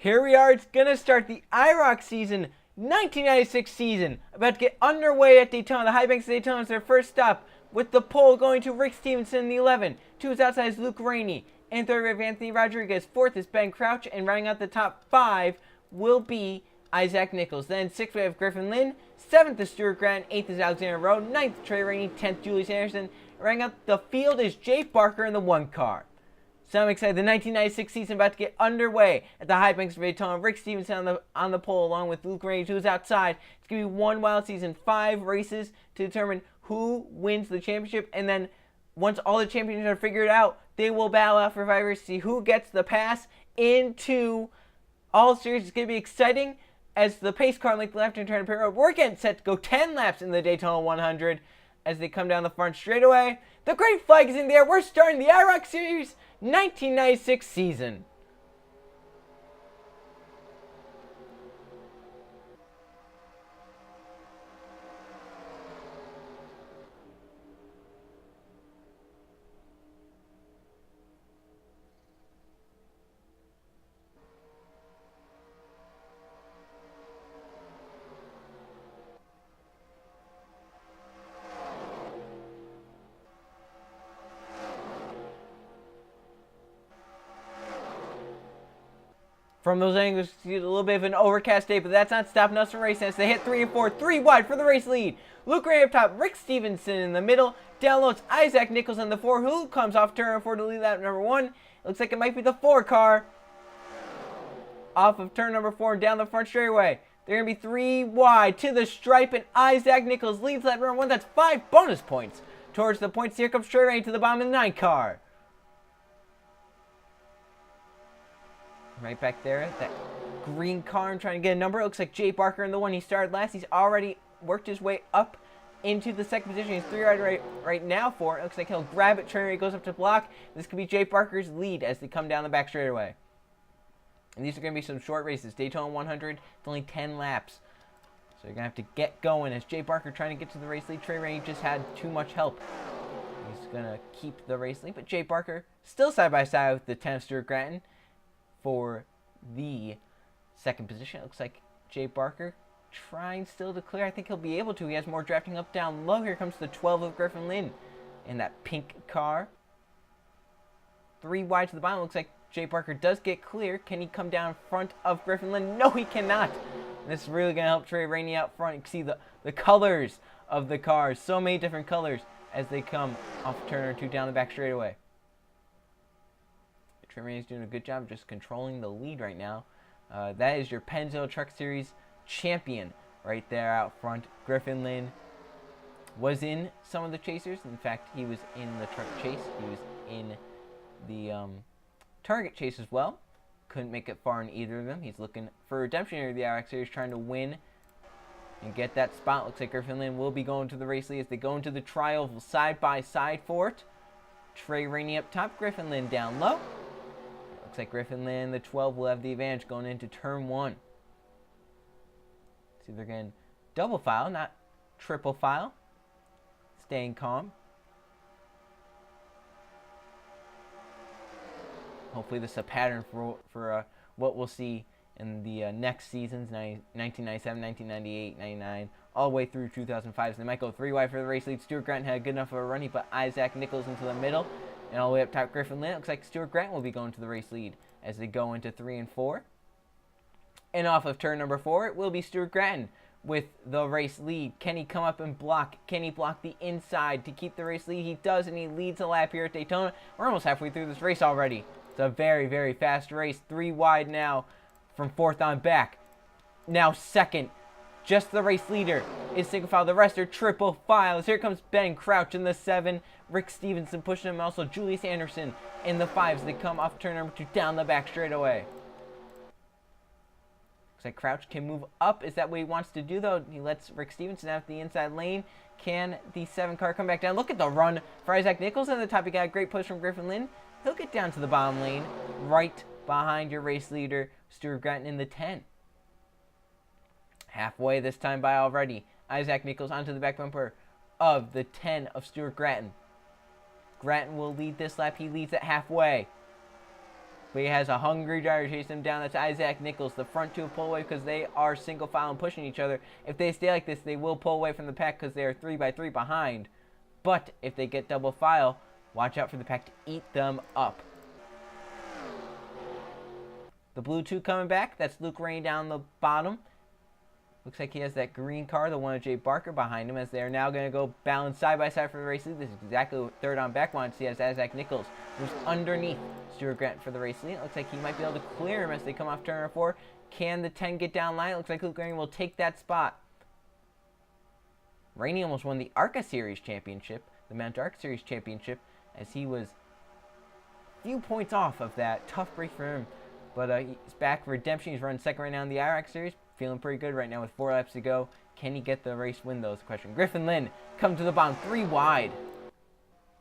Here we are. It's going to start the IROC season, 1996 season. About to get underway at Daytona. The high banks of Daytona is their first stop, with the pole going to Rick Stevenson in the 11. To his outside is Luke Rainey. In third, we have Anthony Rodriguez. Fourth is Ben Crouch. And rounding out the top five will be Isaac Nichols. Then sixth, we have Griffin Lynn. Seventh is Stuart Grant. Eighth is Alexander Rowe. Ninth, Trey Rainey. 10th, Julius Anderson. Rounding out the field is Jay Barker in the one car. So I'm excited. The 1996 season about to get underway at the high banks of Daytona. Rick Stevenson on the pole along with Luke Rainey, who's outside. It's going to be one wild season, 5 races to determine who wins the championship. And then once all the champions are figured out, they will battle out for 5 races to see who gets the pass into all series. It's going to be exciting as the pace car on the left-hand turn of pit road. We're getting set to go 10 laps in the Daytona 100 as they come down the front straightaway. The great flag is in the air. We're starting the IROC Series 1996 season. From those angles, you see a little bit of an overcast day, but that's not stopping us from racing as they hit 3 and 4, 3 wide for the race lead. Luke Ray up top, Rick Stevenson in the middle. Down low, it's Isaac Nichols on the 4, who comes off turn 4 to lead lap number 1. It looks like it might be the 4 car. Off of turn number 4 and down the front straightaway. They're going to be 3 wide to the stripe, and Isaac Nichols leads lap number 1. That's 5 bonus points towards the points. Here comes Trey Rainey to the bottom of the 9 car. Right back there, that green car, I'm trying to get a number. It looks like Jay Barker in the one he started last. He's already worked his way up into the second position. He's 3 right now for it. Looks like he'll grab it. Trey goes up to block. This could be Jay Barker's lead as they come down the back straightaway. And these are going to be some short races. Daytona 100, it's only 10 laps. So you're going to have to get going as Jay Barker trying to get to the race lead. Trey Rainey just had too much help. He's going to keep the race lead. But Jay Barker still side by side with the 10 of Stuart Gratton for the second position. It looks like Jay Barker trying still to clear. I think he'll be able to. He has more drafting up down low. Here comes the 12 of Griffin Lynn in that pink car. 3 wide to the bottom. Looks like Jay Barker does get clear. Can he come down in front of Griffin Lynn? No, he cannot. And this is really going to help Trey Rainey out front. You can see the colors of the cars. So many different colors as they come off turn 2 down the back straightaway. Trey Rainey's doing a good job just controlling the lead right now. That is your Pennzoil Truck Series champion right there out front. Griffin Lynn was in some of the chasers. In fact, he was in the truck chase. He was in the target chase as well. Couldn't make it far in either of them. He's looking for redemption here in the IROC Series, trying to win and get that spot. Looks like Griffin Lynn will be going to the race lead as they go into the trial side by side for it. Trey Rainey up top, Griffin Lynn down low. Looks like Griffin Lynn, the 12, will have the advantage going into turn 1. See, they're getting double file, not triple file. Staying calm. Hopefully this is a pattern for what we'll see in the next seasons, 1997, 1998, 99, all the way through 2005. So they might go 3 wide for the race lead. Stuart Grant had a good enough of a run. He put Isaac Nichols into the middle. And all the way up top, Griffin Lynn. Looks like Stuart Grant will be going to the race lead as they go into 3 and 4. And off of turn number 4, it will be Stuart Gratton with the race lead. Can he come up and block? Can he block the inside to keep the race lead? He does, and he leads a lap here at Daytona. We're almost halfway through this race already. It's a very, very fast race. 3 wide now from 4th on back. Now second. Just the race leader is single file. The rest are triple files. Here comes Ben Crouch in the 7. Rick Stevenson pushing him. Also Julius Anderson in the 5s. They come off turn number 2 down the back straightaway. Looks like Crouch can move up. Is that what he wants to do, though? He lets Rick Stevenson out the inside lane. Can the 7 car come back down? Look at the run for Isaac Nichols in the top. He got a great push from Griffin Lynn. He'll get down to the bottom lane right behind your race leader, Stuart Gratton, in the 10. Halfway this time by already. Isaac Nichols onto the back bumper of the 10 of Stuart Gratton. Gratton will lead this lap. He leads at halfway. But he has a hungry driver chasing him down. That's Isaac Nichols. The front two pull away because they are single file and pushing each other. If they stay like this, they will pull away from the pack because they are 3x3 behind. But if they get double file, watch out for the pack to eat them up. The blue two coming back. That's Luke Rainey down the bottom. Looks like he has that green car, the one of Jay Barker behind him, as they are now going to go balance side by side for the race lead. This is exactly what third on back wanted to see, as Isaac Nichols moves underneath Stuart Grant for the race lead. It looks like he might be able to clear him as they come off turn number 4. Can the 10 get down line? It looks like Luke Rainey will take that spot. Rainey almost won the IROC Series championship, the Mount IROC Series championship, as he was a few points off of that. Tough break for him, but he's back for redemption. He's running second right now in the IROC Series. Feeling pretty good right now with 4 laps to go. Can he get the race win, though, is the question. Griffin Lynn come to the bottom, 3 wide.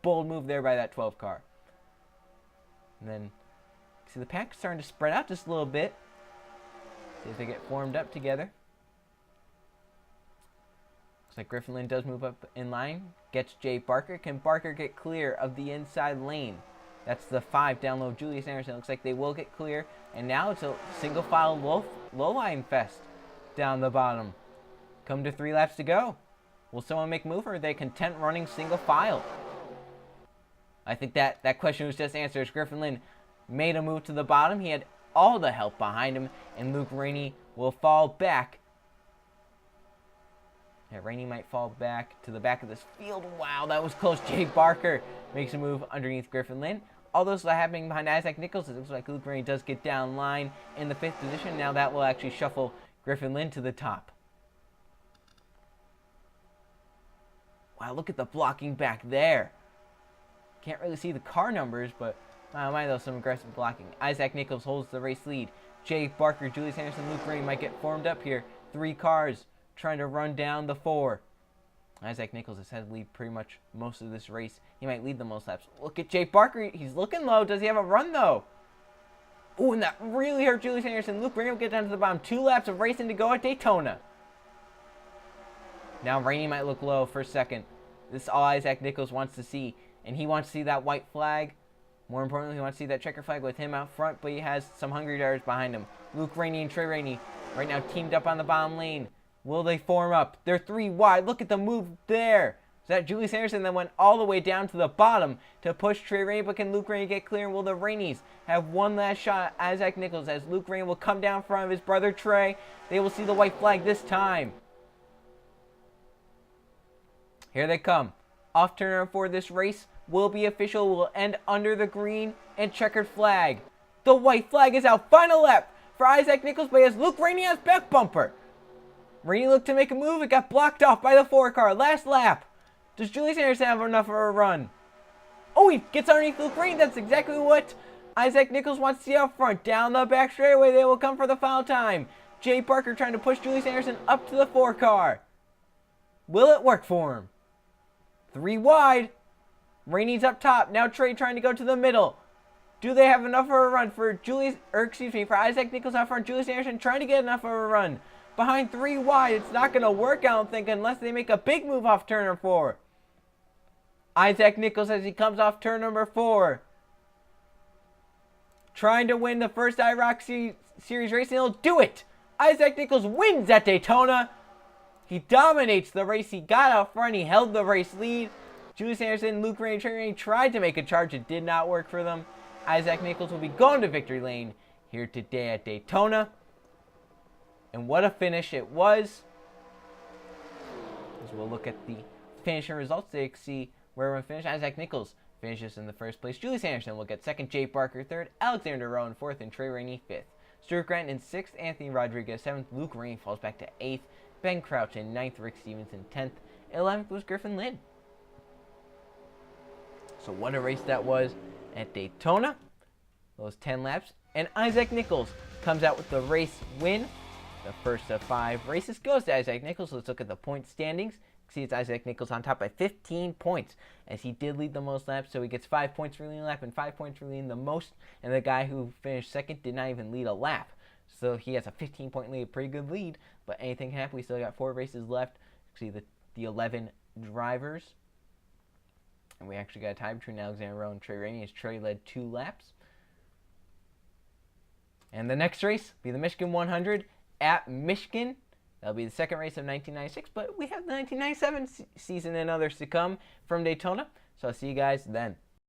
Bold move there by that 12 car. And then, see the pack starting to spread out just a little bit. See if they get formed up together. Looks like Griffin Lynn does move up in line. Gets Jay Barker. Can Barker get clear of the inside lane? That's the 5 down low. Julius Anderson. Looks like they will get clear. And now it's a single file low line fest down the bottom. Come to 3 laps to go. Will someone make a move, or are they content running single file? I think that question was just answered. As Griffin Lynn made a move to the bottom. He had all the help behind him, and Luke Rainey will fall back. Yeah, Rainey might fall back to the back of this field. Wow, that was close. Jay Barker makes a move underneath Griffin Lynn. All those are happening behind Isaac Nichols. It looks like Luke Rainey does get down line in the 5th position. Now that will actually shuffle Griffin Lynn to the top. Wow, look at the blocking back there. Can't really see the car numbers, but might have some aggressive blocking. Isaac Nichols holds the race lead. Jay Barker, Julius Anderson, Luke Rainey might get formed up here. 3 cars trying to run down the 4. Isaac Nichols has had the lead pretty much most of this race. He might lead the most laps. Look at Jay Barker. He's looking low. Does he have a run, though? Oh, and that really hurt Julius Anderson. Luke Rainey will get down to the bottom. 2 laps of racing to go at Daytona. Now Rainey might look low for a second. This is all Isaac Nichols wants to see. And he wants to see that white flag. More importantly, he wants to see that checker flag with him out front. But he has some hungry drivers behind him. Luke Rainey and Trey Rainey right now teamed up on the bottom lane. Will they form up? They're 3 wide. Look at the move there. So that Julius Anderson then went all the way down to the bottom to push Trey Rainey. But can Luke Rainey get clear? And will the Raineys have one last shot at Isaac Nichols as Luke Rainey will come down in front of his brother Trey? They will see the white flag this time. Here they come. Off turn number 4, this race will be official. Will end under the green and checkered flag. The white flag is out. Final lap for Isaac Nichols, but he has Luke Rainey as back bumper. Rainey looked to make a move. It got blocked off by the 4 car. Last lap. Does Julius Anderson have enough of a run? Oh, he gets underneath Luke Rainey. That's exactly what Isaac Nichols wants to see out front. Down the back straightaway, they will come for the final time. Jay Barker trying to push Julius Anderson up to the 4 car. Will it work for him? 3 wide. Rainey's up top. Now Trey trying to go to the middle. Do they have enough of a run for for Isaac Nichols out front? Julius Anderson trying to get enough of a run. Behind 3 wide, it's not going to work, I don't think, unless they make a big move off turn number 4. Isaac Nichols as he comes off turn number 4. Trying to win the first IROC Series race, and he'll do it. Isaac Nichols wins at Daytona. He dominates the race. He got out front. He held the race lead. Julius Anderson, Luke Rainey, Trey Rainey tried to make a charge. It did not work for them. Isaac Nichols will be going to victory lane here today at Daytona. And what a finish it was. As we'll look at the finishing results to see where we're finished. Isaac Nichols finishes in the 1st place. Julius Anderson will get 2nd. Jay Barker 3rd. Alexander Rowe in 4th. And Trey Rainey 5th. Stuart Grant in 6th. Anthony Rodriguez 7th. Luke Rainey falls back to 8th. Ben Crouch in 9th. Rick Stevens in 10th. 11th was Griffin Lynn. So what a race that was at Daytona. Those 10 laps. And Isaac Nichols comes out with the race win. The first of 5 races goes to Isaac Nichols. Let's look at the point standings. See, it's Isaac Nichols on top by 15 points, as he did lead the most laps. So he gets 5 points for leading a lap and 5 points for leading the most. And the guy who finished 2nd did not even lead a lap. So he has a 15-point lead, a pretty good lead. But anything can happen. We still got 4 races left. See the 11 drivers. And we actually got a tie between Alexander Rowe and Trey Rainey, as Trey led 2 laps. And the next race will be the Michigan 100 at Michigan. That'll be the second race of 1996, but we have the 1997 season and others to come from Daytona. So I'll see you guys then.